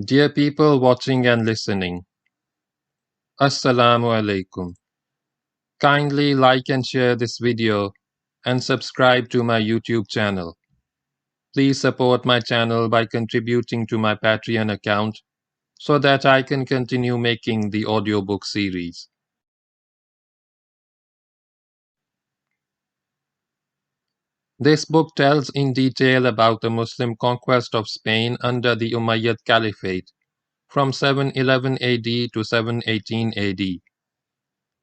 Dear people watching and listening, Assalamu alaikum. Kindly like and share this video and subscribe to my YouTube channel. Please support my channel by contributing to my Patreon account so that I can continue making the audiobook series. This book tells in detail about the Muslim conquest of Spain under the Umayyad Caliphate from 711 AD to 718 AD.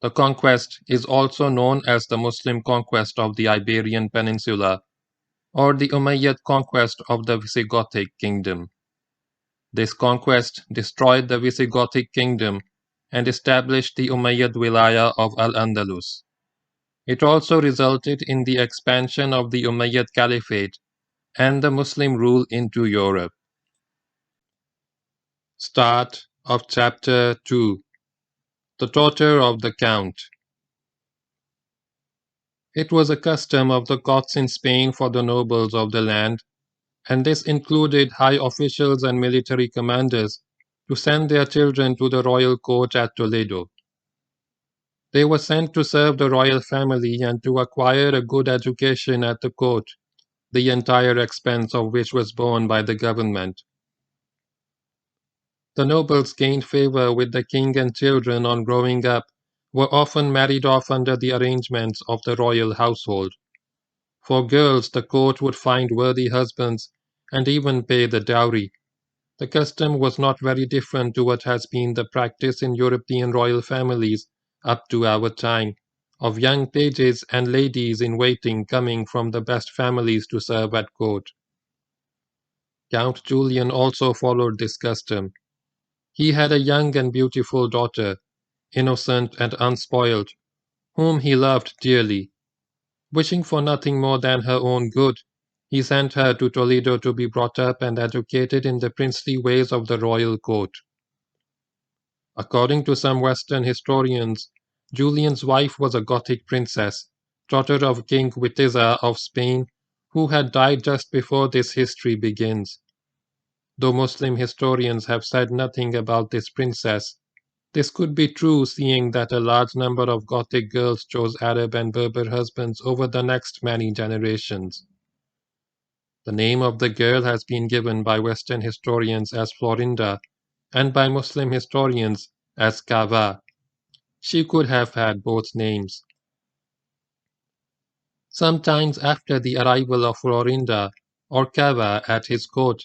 The conquest is also known as the Muslim conquest of the Iberian Peninsula or the Umayyad conquest of the Visigothic kingdom. This conquest destroyed the Visigothic kingdom and established the Umayyad wilaya of Al-Andalus. It also resulted in the expansion of the Umayyad Caliphate and the Muslim rule into Europe. Start of Chapter 2. The Torture of the Count. It was a custom of the Goths in Spain for the nobles of the land, and this included high officials and military commanders, to send their children to the royal court at Toledo. They were sent to serve the royal family and to acquire a good education at the court, the entire expense of which was borne by the government. The nobles gained favor with the king, and children, on growing up, were often married off under the arrangements of the royal household. For girls, the court would find worthy husbands and even pay the dowry. The custom was not very different to what has been the practice in European royal families up to our time, of young pages and ladies in waiting coming from the best families to serve at court. Count Julian also followed this custom. He had a young and beautiful daughter, innocent and unspoiled, whom he loved dearly. Wishing for nothing more than her own good, he sent her to Toledo to be brought up and educated in the princely ways of the royal court. According to some Western historians, Julian's wife was a Gothic princess, daughter of King Witiza of Spain, who had died just before this history begins. Though Muslim historians have said nothing about this princess, this could be true, seeing that a large number of Gothic girls chose Arab and Berber husbands over the next many generations. The name of the girl has been given by Western historians as Florinda and by Muslim historians as CANVA. She could have had both names. Sometimes after the arrival of Florinda or CANVA at his court,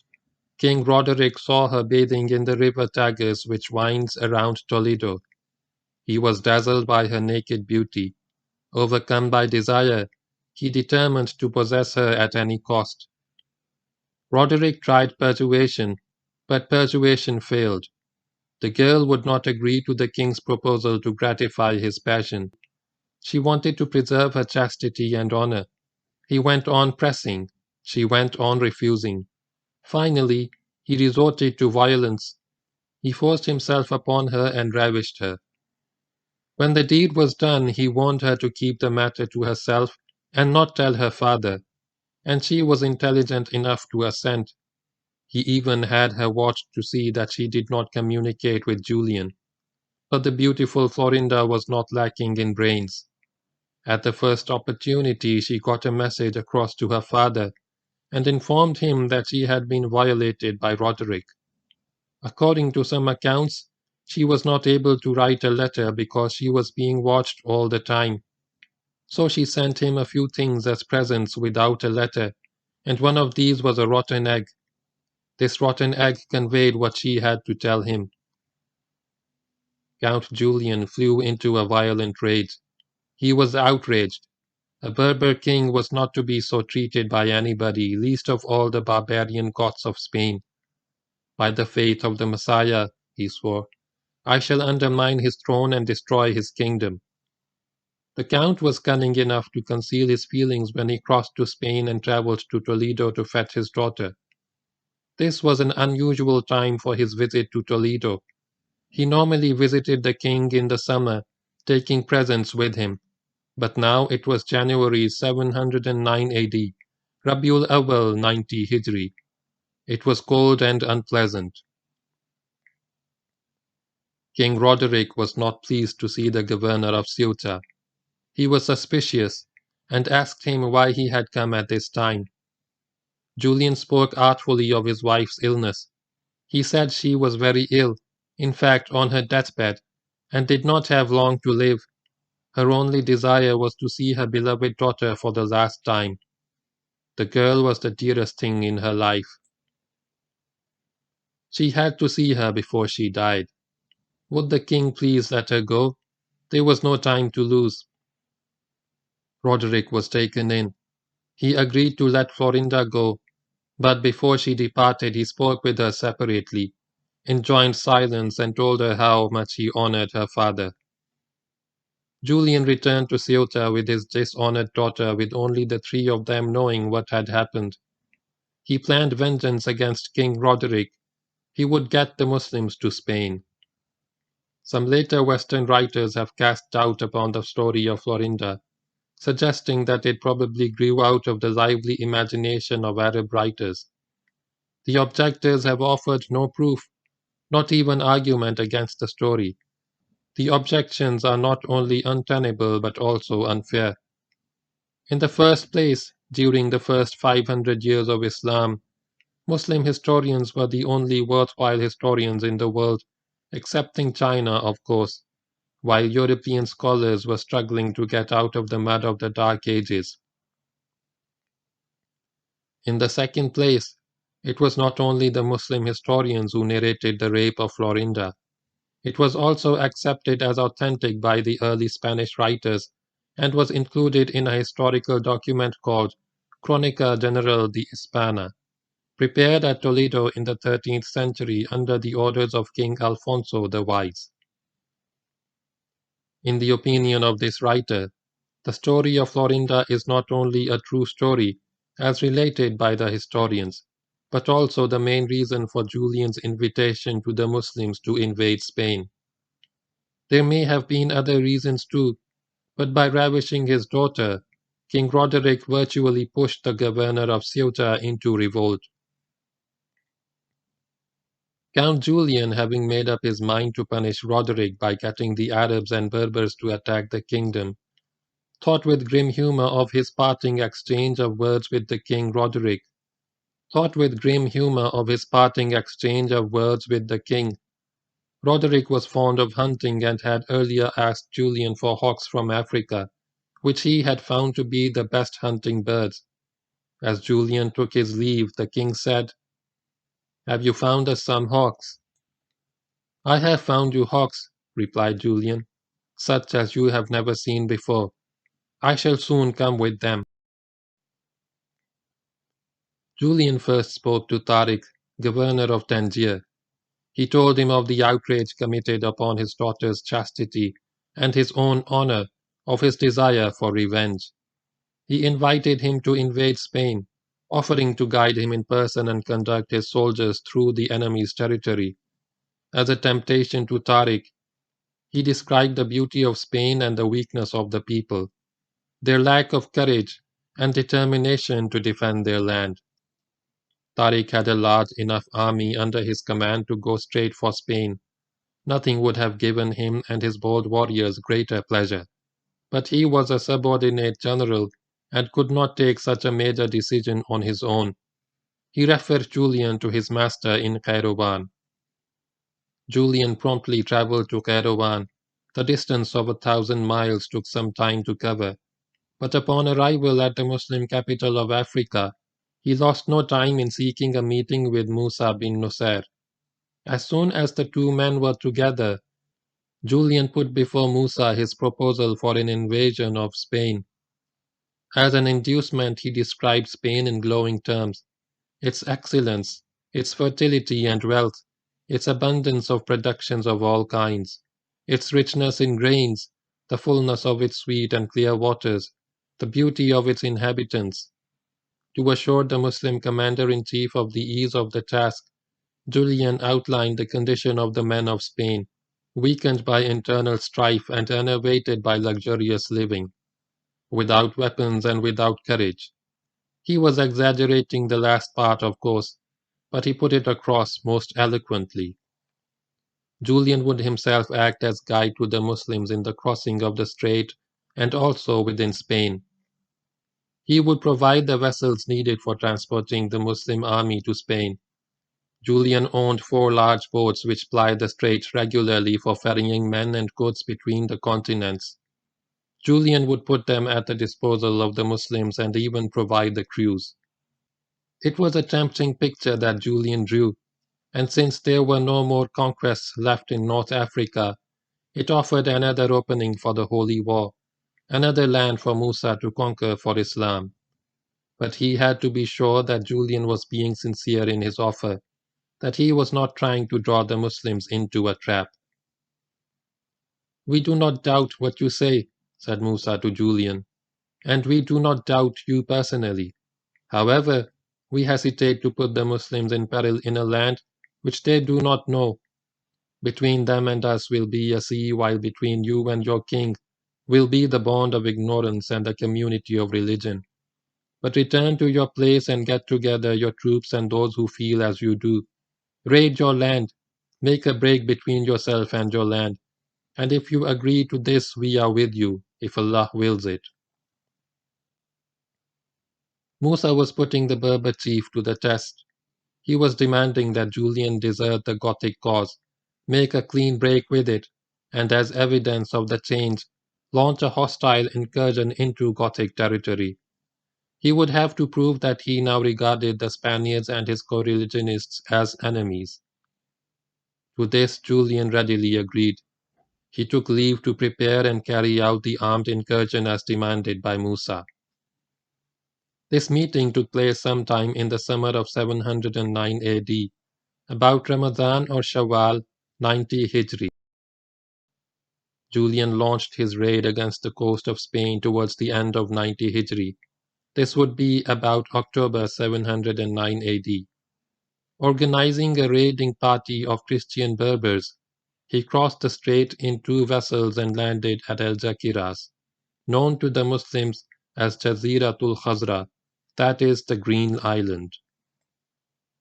King Roderick saw her bathing in the river Tagus, which winds around Toledo. He was dazzled by her naked beauty. Overcome by desire, he determined to possess her at any cost. Roderick tried persuasion, but persuasion failed. The girl would not agree to the king's proposal to gratify his passion. She wanted to preserve her chastity and honor. He went on pressing. She went on refusing. Finally, he resorted to violence. He forced himself upon her and ravished her. When the deed was done, he warned her to keep the matter to herself and not tell her father, and she was intelligent enough to assent. He even had her watched to see that she did not communicate with Julian. But the beautiful Florinda was not lacking in brains. At the first opportunity, she got a message across to her father and informed him that she had been violated by Roderick. According to some accounts, she was not able to write a letter because she was being watched all the time. So she sent him a few things as presents without a letter, and one of these was a rotten egg. This rotten egg conveyed what she had to tell him. Count Julian flew into a violent rage. He was outraged. A Berber king was not to be so treated by anybody, least of all the barbarian Goths of Spain. By the faith of the Messiah, he swore, I shall undermine his throne and destroy his kingdom. The Count was cunning enough to conceal his feelings when he crossed to Spain and traveled to Toledo to fetch his daughter. This was an unusual time for his visit to Toledo. He normally visited the king in the summer, taking presents with him. But now it was January 709 AD, Rabiul Awwal 90 Hijri. It was cold and unpleasant. King Roderick was not pleased to see the governor of Ceuta. He was suspicious, and asked him why he had come at this time. Julian spoke artfully of his wife's illness. He said she was very ill, in fact on her deathbed, and did not have long to live. Her only desire was to see her beloved daughter for the last time. The girl was the dearest thing in her life. She had to see her before she died. Would the king please let her go? There was no time to lose. Roderick was taken in. He agreed to let Florinda go, but before she departed he spoke with her separately, enjoined silence, and told her how much he honored her father. Julian returned to Ceuta with his dishonored daughter, with only the three of them knowing what had happened. He planned vengeance against King Roderick. He would get the Muslims to Spain. Some later Western writers have cast doubt upon the story of Florinda, suggesting that it probably grew out of the lively imagination of Arab writers. The objectors have offered no proof, not even argument against the story. The objections are not only untenable but also unfair. In the first place, during the first 500 years of Islam, Muslim historians were the only worthwhile historians in the world, excepting China, of course, while European scholars were struggling to get out of the mud of the Dark Ages. In the second place, it was not only the Muslim historians who narrated the rape of Florinda. It was also accepted as authentic by the early Spanish writers and was included in a historical document called Crónica General de Hispana, prepared at Toledo in the 13th century under the orders of King Alfonso the Wise. In the opinion of this writer, the story of Florinda is not only a true story, as related by the historians, but also the main reason for Julian's invitation to the Muslims to invade Spain. There may have been other reasons too, but by ravishing his daughter, King Roderick virtually pushed the governor of Ceuta into revolt. Count Julian, having made up his mind to punish Roderick by getting the Arabs and Berbers to attack the kingdom, thought with grim humor of his parting exchange of words with the King Roderick. Roderick was fond of hunting and had earlier asked Julian for hawks from Africa, which he had found to be the best hunting birds. As Julian took his leave, the king said, "Have you found us some hawks?" "I have found you hawks," replied Julian, "such as you have never seen before. I shall soon come with them." Julian first spoke to Tariq, governor of Tangier. He told him of the outrage committed upon his daughter's chastity and his own honor, of his desire for revenge. He invited him to invade Spain, offering to guide him in person and conduct his soldiers through the enemy's territory. As a temptation to Tariq, he described the beauty of Spain and the weakness of the people, their lack of courage and determination to defend their land. Tariq had a large enough army under his command to go straight for Spain. Nothing would have given him and his bold warriors greater pleasure. But he was a subordinate general and could not take such a major decision on his own. He referred Julian to his master in Cairoban. Julian promptly traveled to Cairoban. The distance of 1,000 miles took some time to cover, but upon arrival at the Muslim capital of Africa, he lost no time in seeking a meeting with Musa bin Nusayr. As soon as the two men were together, Julian put before Musa his proposal for an invasion of Spain. As an inducement, he described Spain in glowing terms: its excellence, its fertility and wealth, its abundance of productions of all kinds, its richness in grains, the fullness of its sweet and clear waters, the beauty of its inhabitants. To assure the Muslim commander-in-chief of the ease of the task, Julian outlined the condition of the men of Spain, weakened by internal strife and enervated by luxurious living, without weapons and without courage. He was exaggerating the last part, of course, but he put it across most eloquently. Julian would himself act as guide to the Muslims in the crossing of the strait and also within Spain. He would provide the vessels needed for transporting the Muslim army to Spain. Julian owned 4 large boats which plied the strait regularly for ferrying men and goods between the continents. Julian would put them at the disposal of the Muslims and even provide the crews. It was a tempting picture that Julian drew, and since there were no more conquests left in North Africa, it offered another opening for the Holy War, another land for Musa to conquer for Islam. But he had to be sure that Julian was being sincere in his offer, that he was not trying to draw the Muslims into a trap. "We do not doubt what you say," said Musa to Julian, "and we do not doubt you personally. However, we hesitate to put the Muslims in peril in a land which they do not know. Between them and us will be a sea, while between you and your king will be the bond of ignorance and a community of religion. But return to your place and get together your troops and those who feel as you do. Raid your land, make a break between yourself and your land, and if you agree to this, we are with you, if Allah wills it." Musa was putting the Berber chief to the test. He was demanding that Julian desert the Gothic cause, make a clean break with it, and as evidence of the change, launch a hostile incursion into Gothic territory. He would have to prove that he now regarded the Spaniards and his co-religionists as enemies. To this Julian readily agreed. He took leave to prepare and carry out the armed incursion as demanded by Musa. This meeting took place sometime in the summer of 709 AD, about Ramadan or Shawwal 90 Hijri. Julian launched his raid against the coast of Spain towards the end of 90 Hijri. This would be about October 709 AD. Organizing a raiding party of Christian Berbers, he crossed the strait in 2 vessels and landed at El-Jakiras, known to the Muslims as Jaziratul Khazra, that is, the Green Island.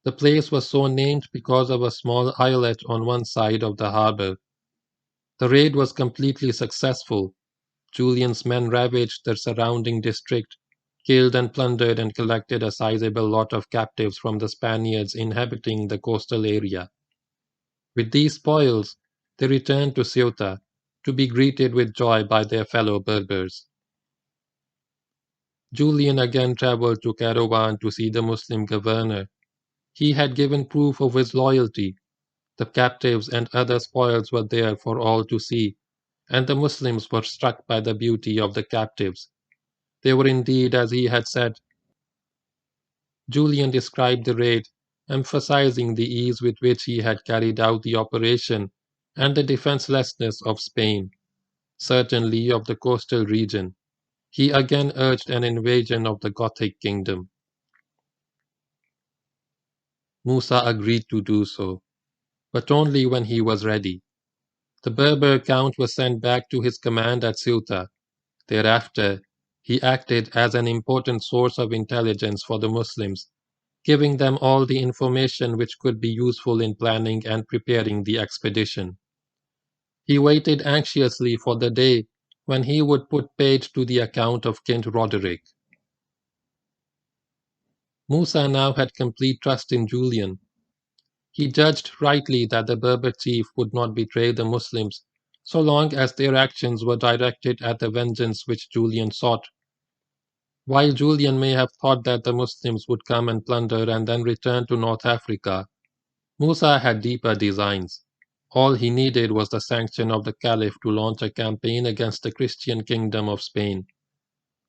The place was so named because of a small islet on one side of the harbor. The raid was completely successful. Julian's men ravaged the surrounding district, killed and plundered and collected a sizable lot of captives from the Spaniards inhabiting the coastal area. With these spoils, they returned to Ceuta, to be greeted with joy by their fellow Berbers. Julian again traveled to Caravan to see the Muslim governor. He had given proof of his loyalty. The captives and other spoils were there for all to see, and the Muslims were struck by the beauty of the captives. They were indeed as he had said. Julian described the raid, emphasizing the ease with which he had carried out the operation and the defenselessness of Spain, certainly of the coastal region. He again urged an invasion of the Gothic kingdom. Musa agreed to do so, but only when he was ready. The Berber count was sent back to his command at Ceuta. Thereafter, he acted as an important source of intelligence for the Muslims, giving them all the information which could be useful in planning and preparing the expedition. He waited anxiously for the day when he would put paid to the account of King Roderick. Musa now had complete trust in Julian. He judged rightly that the Berber chief would not betray the Muslims so long as their actions were directed at the vengeance which Julian sought. While Julian may have thought that the Muslims would come and plunder and then return to North Africa, Musa had deeper designs. All he needed was the sanction of the Caliph to launch a campaign against the Christian kingdom of Spain.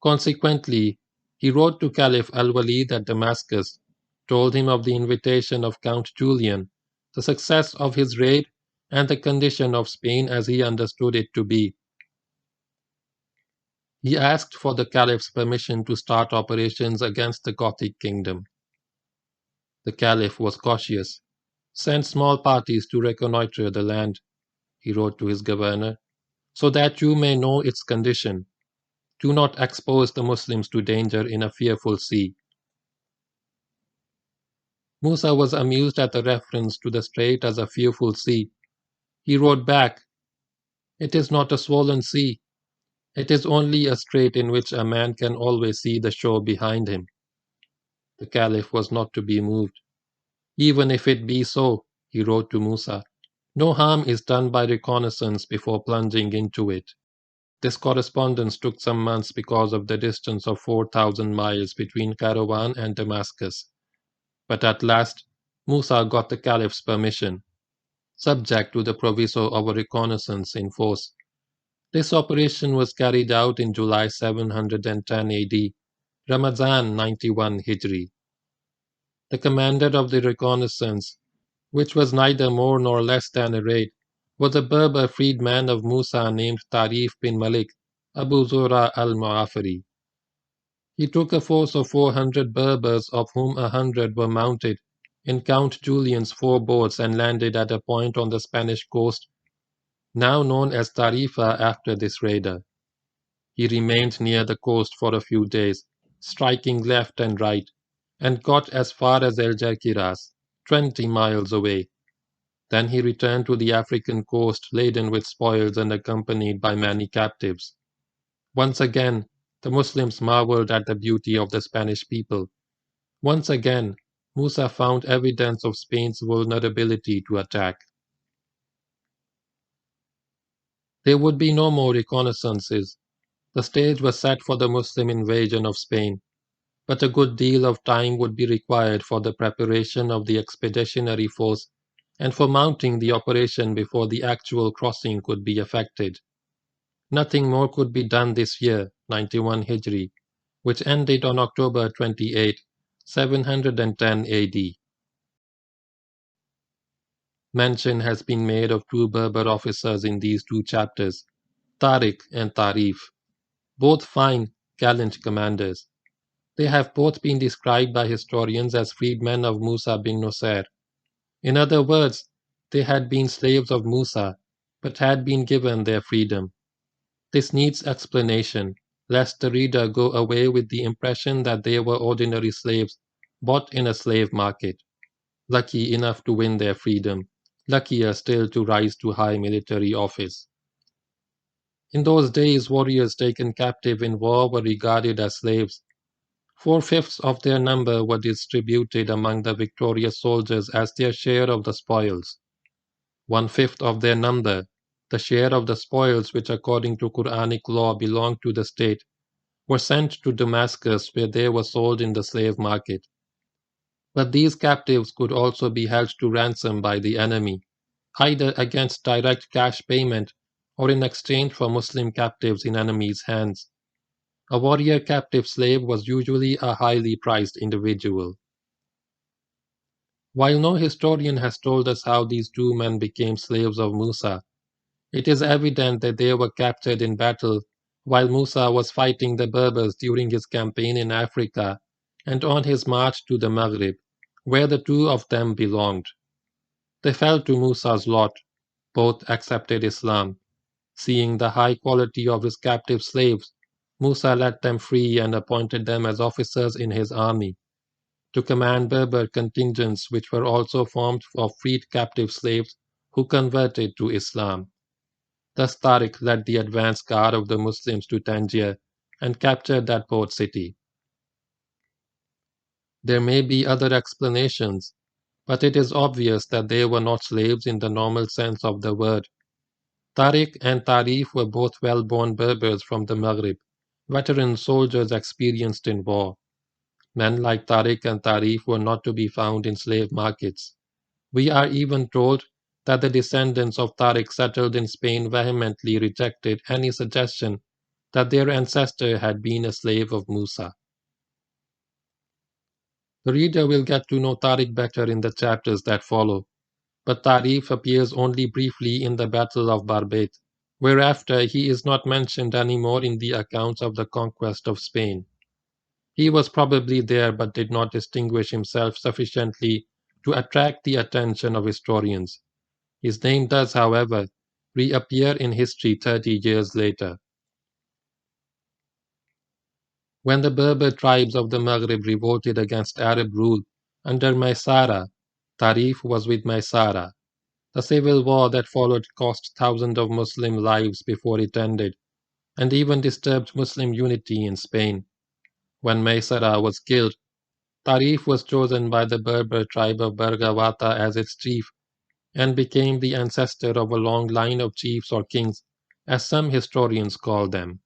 Consequently, he wrote to Caliph al-Walid at Damascus, told him of the invitation of Count Julian, the success of his raid, and the condition of Spain as he understood it to be. He asked for the Caliph's permission to start operations against the Gothic kingdom. The Caliph was cautious. "Send small parties to reconnoitre the land," he wrote to his governor, "so that you may know its condition. Do not expose the Muslims to danger in a fearful sea." Musa was amused at the reference to the strait as a fearful sea. He wrote back, "It is not a swollen sea. It is only a strait in which a man can always see the shore behind him." The Caliph was not to be moved. "Even if it be so," he wrote to Musa, "no harm is done by reconnaissance before plunging into it." This correspondence took some months because of the distance of 4,000 miles between Caravan and Damascus. But at last, Musa got the Caliph's permission, subject to the proviso of a reconnaissance in force. This operation was carried out in July 710 AD, Ramazan 91 Hijri. The commander of the reconnaissance, which was neither more nor less than a raid, was a Berber freedman of Musa named Tarif bin Malik Abu Zura al-Mu'afiri. He took a force of 400 Berbers, of whom 100 were mounted, in Count Julian's 4 boats and landed at a point on the Spanish coast, now known as Tarifa after this raider. He remained near the coast for a few days, striking left and right, and got as far as El Jarkiras, 20 miles away. Then he returned to the African coast laden with spoils and accompanied by many captives. Once again, the Muslims marveled at the beauty of the Spanish people. Once again, Musa found evidence of Spain's vulnerability to attack. There would be no more reconnaissances. The stage was set for the Muslim invasion of Spain, but a good deal of time would be required for the preparation of the expeditionary force and for mounting the operation before the actual crossing could be effected. Nothing more could be done this year, 91 Hijri, which ended on October 28, 710 AD. Mention has been made of 2 Berber officers in these 2 chapters, Tariq and Tarif, both fine, gallant commanders. They have both been described by historians as freedmen of Musa bin Nusayr. In other words, they had been slaves of Musa, but had been given their freedom. This needs explanation, lest the reader go away with the impression that they were ordinary slaves bought in a slave market, lucky enough to win their freedom, luckier still to rise to high military office. In those days, warriors taken captive in war were regarded as slaves. 4/5 of their number were distributed among the victorious soldiers as their share of the spoils. 1/5 of their number, the share of the spoils which according to Quranic law belonged to the state, were sent to Damascus where they were sold in the slave market. But these captives could also be held to ransom by the enemy, either against direct cash payment or in exchange for Muslim captives in enemies' hands. A warrior captive slave was usually a highly prized individual. While no historian has told us how these 2 men became slaves of Musa, it is evident that they were captured in battle while Musa was fighting the Berbers during his campaign in Africa and on his march to the Maghrib, where the 2 of them belonged. They fell to Musa's lot. Both accepted Islam. Seeing the high quality of his captive slaves, Musa let them free and appointed them as officers in his army, to command Berber contingents which were also formed of freed captive slaves who converted to Islam. Thus Tariq led the advance guard of the Muslims to Tangier and captured that port city. There may be other explanations, but it is obvious that they were not slaves in the normal sense of the word. Tariq and Tarif were both well-born Berbers from the Maghrib, veteran soldiers experienced in war. Men like Tariq and Tarif were not to be found in slave markets. We are even told that the descendants of Tariq settled in Spain vehemently rejected any suggestion that their ancestor had been a slave of Musa. The reader will get to know Tariq better in the chapters that follow, but Tarif appears only briefly in the Battle of Barbet, whereafter he is not mentioned anymore in the accounts of the conquest of Spain. He was probably there but did not distinguish himself sufficiently to attract the attention of historians. His name does, however, reappear in history 30 years later. When the Berber tribes of the Maghrib revolted against Arab rule under Maysara, Tarif was with Maysara. The civil war that followed cost thousands of Muslim lives before it ended, and even disturbed Muslim unity in Spain. When Maysara was killed, Tarif was chosen by the Berber tribe of Bergawata as its chief, and became the ancestor of a long line of chiefs or kings, as some historians call them.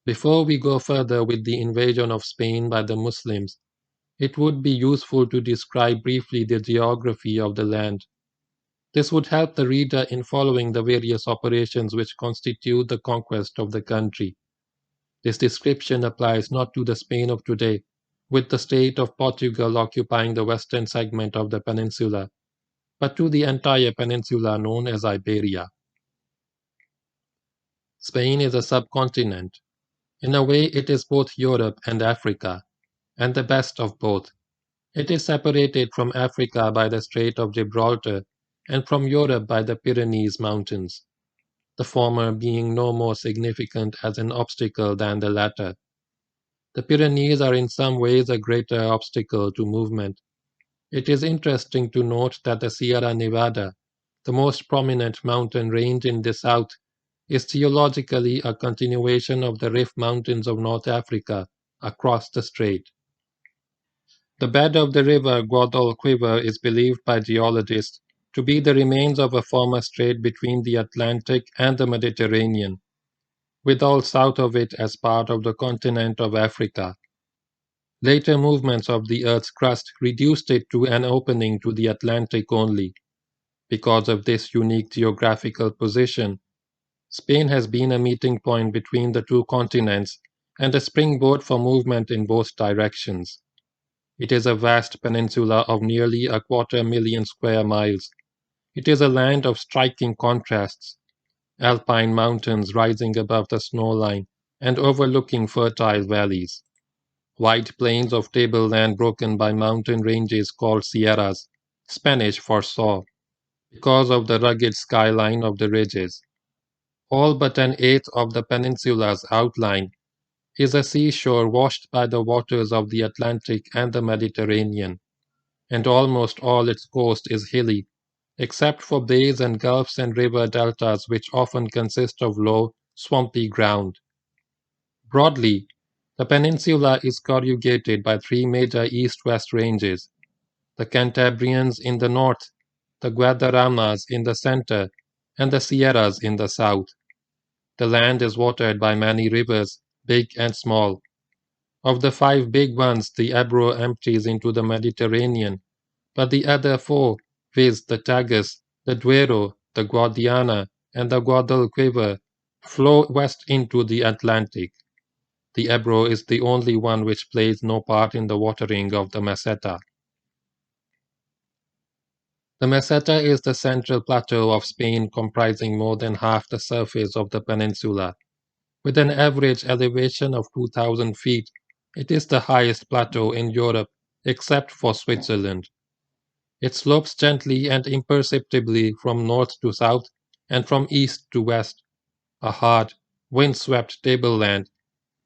Before we go further with the invasion of Spain by the Muslims, it would be useful to describe briefly the geography of the land. This would help the reader in following the various operations which constitute the conquest of the country. This description applies not to the Spain of today, with the state of Portugal occupying the western segment of the peninsula, but to the entire peninsula known as Iberia. Spain is a subcontinent. In a way, it is both Europe and Africa, and the best of both. It is separated from Africa by the Strait of Gibraltar and from Europe by the Pyrenees Mountains, the former being no more significant as an obstacle than the latter. The Pyrenees are in some ways a greater obstacle to movement. It is interesting to note that the Sierra Nevada, the most prominent mountain range in the south, is geologically a continuation of the Rift Mountains of North Africa across the strait. The bed of the river Guadalquivir is believed by geologists to be the remains of a former strait between the Atlantic and the Mediterranean, with all south of it as part of the continent of Africa. Later movements of the Earth's crust reduced it to an opening to the Atlantic only. Because of this unique geographical position, Spain has been a meeting point between the two continents and a springboard for movement in both directions. It is a vast peninsula of nearly 250,000 square miles. It is a land of striking contrasts, alpine mountains rising above the snowline and overlooking fertile valleys, wide plains of tableland broken by mountain ranges called sierras, Spanish for saw, because of the rugged skyline of the ridges. All but an eighth of the peninsula's outline is a seashore washed by the waters of the Atlantic and the Mediterranean, and almost all its coast is hilly, except for bays and gulfs and river deltas which often consist of low, swampy ground. Broadly, the peninsula is corrugated by three major east-west ranges: the Cantabrians in the north, the Guadaramas in the center, and the Sierras in the south. The land is watered by many rivers, big and small. Of the five big ones, the Ebro empties into the Mediterranean, but the other four, viz. The Tagus, the Duero, the Guadiana, and the Guadalquivir, flow west into the Atlantic. The Ebro is the only one which plays no part in the watering of the Meseta. The Meseta is the central plateau of Spain comprising more than half the surface of the peninsula. With an average elevation of 2,000 feet, it is the highest plateau in Europe except for Switzerland. It slopes gently and imperceptibly from north to south and from east to west, a hard, wind-swept tableland.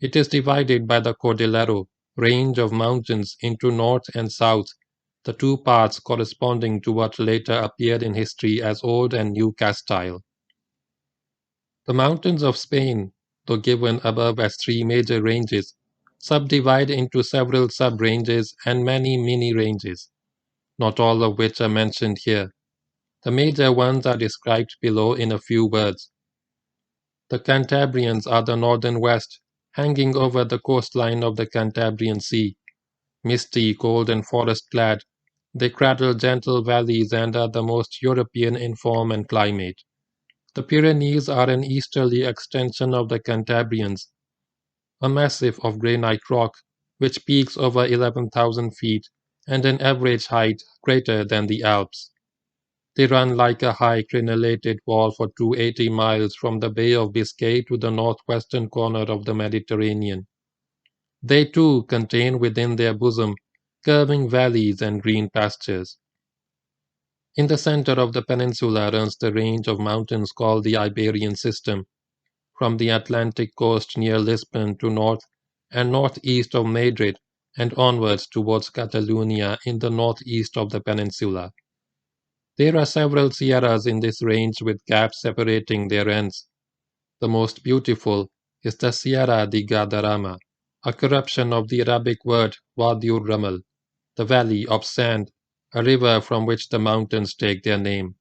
It is divided by the Cordillera range of mountains into north and south, the two parts corresponding to what later appeared in history as Old and New Castile. The mountains of Spain, though given above as three major ranges, subdivide into several sub-ranges and many mini-ranges, not all of which are mentioned here. The major ones are described below in a few words. The Cantabrians are the northern west, hanging over the coastline of the Cantabrian Sea. Misty, cold, and forest-clad, they cradle gentle valleys and are the most European in form and climate. The Pyrenees are an easterly extension of the Cantabrians, a massif of granite rock which peaks over 11,000 feet and an average height greater than the Alps. They run like a high crenellated wall for 280 miles from the Bay of Biscay to the northwestern corner of the Mediterranean. They too contain within their bosom curving valleys and green pastures. In the center of the peninsula runs the range of mountains called the Iberian System, from the Atlantic coast near Lisbon to north and northeast of Madrid and onwards towards Catalonia in the northeast of the peninsula. There are several sierras in this range with gaps separating their ends. The most beautiful is the Sierra de Guadarrama, a corruption of the Arabic word Wadiur Ramal, the valley of sand, a river from which the mountains take their name.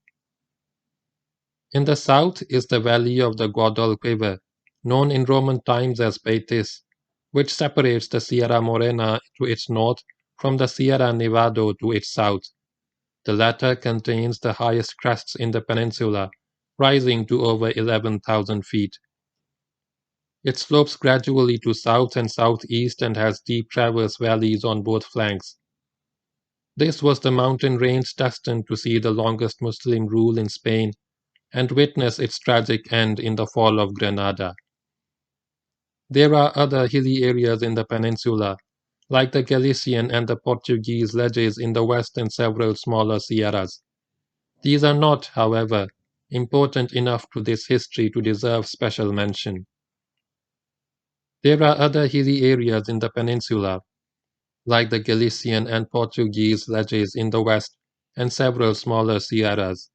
In the south is the valley of the Guadalquivir, known in Roman times as Betis, which separates the Sierra Morena to its north from the Sierra Nevado to its south. The latter contains the highest crests in the peninsula, rising to over 11,000 feet. It slopes gradually to south and southeast and has deep transverse valleys on both flanks. This was the mountain range destined to see the longest Muslim rule in Spain and witness its tragic end in the fall of Granada. There are other hilly areas in the peninsula, like the Galician and the Portuguese ledges in the west and several smaller sierras. These are not, however, important enough to this history to deserve special mention. There are other hilly areas in the peninsula, like the Galician and Portuguese ledges in the west and several smaller sierras.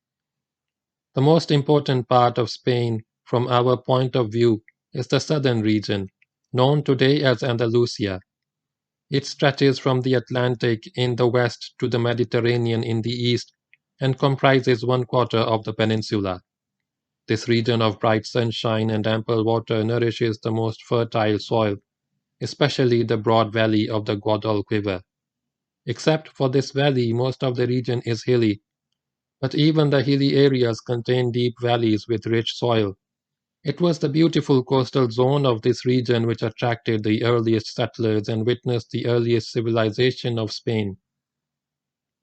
The most important part of Spain, from our point of view, is the southern region, known today as Andalusia. It stretches from the Atlantic in the west to the Mediterranean in the east and comprises 1/4 of the peninsula. This region of bright sunshine and ample water nourishes the most fertile soil, especially the broad valley of the Guadalquivir. Except for this valley, most of the region is hilly, but even the hilly areas contain deep valleys with rich soil. It was the beautiful coastal zone of this region which attracted the earliest settlers and witnessed the earliest civilization of Spain.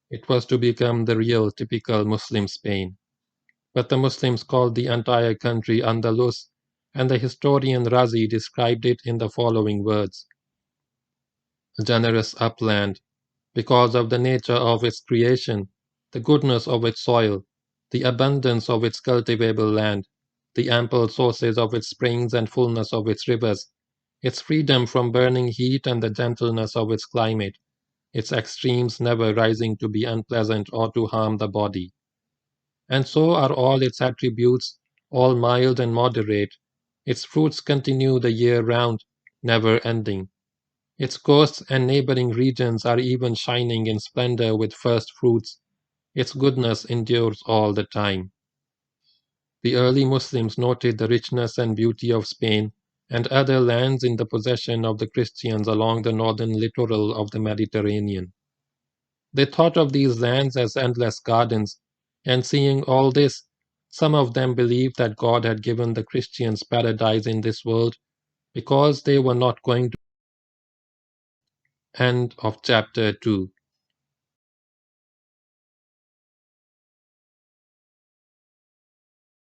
It was to become the real typical Muslim Spain. But the Muslims called the entire country Andalus, and the historian Razi described it in the following words: a generous upland, because of the nature of its creation, the goodness of its soil, the abundance of its cultivable land, the ample sources of its springs and fullness of its rivers, its freedom from burning heat and the gentleness of its climate, its extremes never rising to be unpleasant or to harm the body. And so are all its attributes, all mild and moderate. Its fruits continue the year round, never ending. Its coasts and neighboring regions are even shining in splendor with first fruits. Its goodness endures all the time. The early Muslims noted the richness and beauty of Spain and other lands in the possession of the Christians along the northern littoral of the Mediterranean. They thought of these lands as endless gardens, and seeing all this, some of them believed that God had given the Christians paradise in this world because they were not going to. End of chapter 2.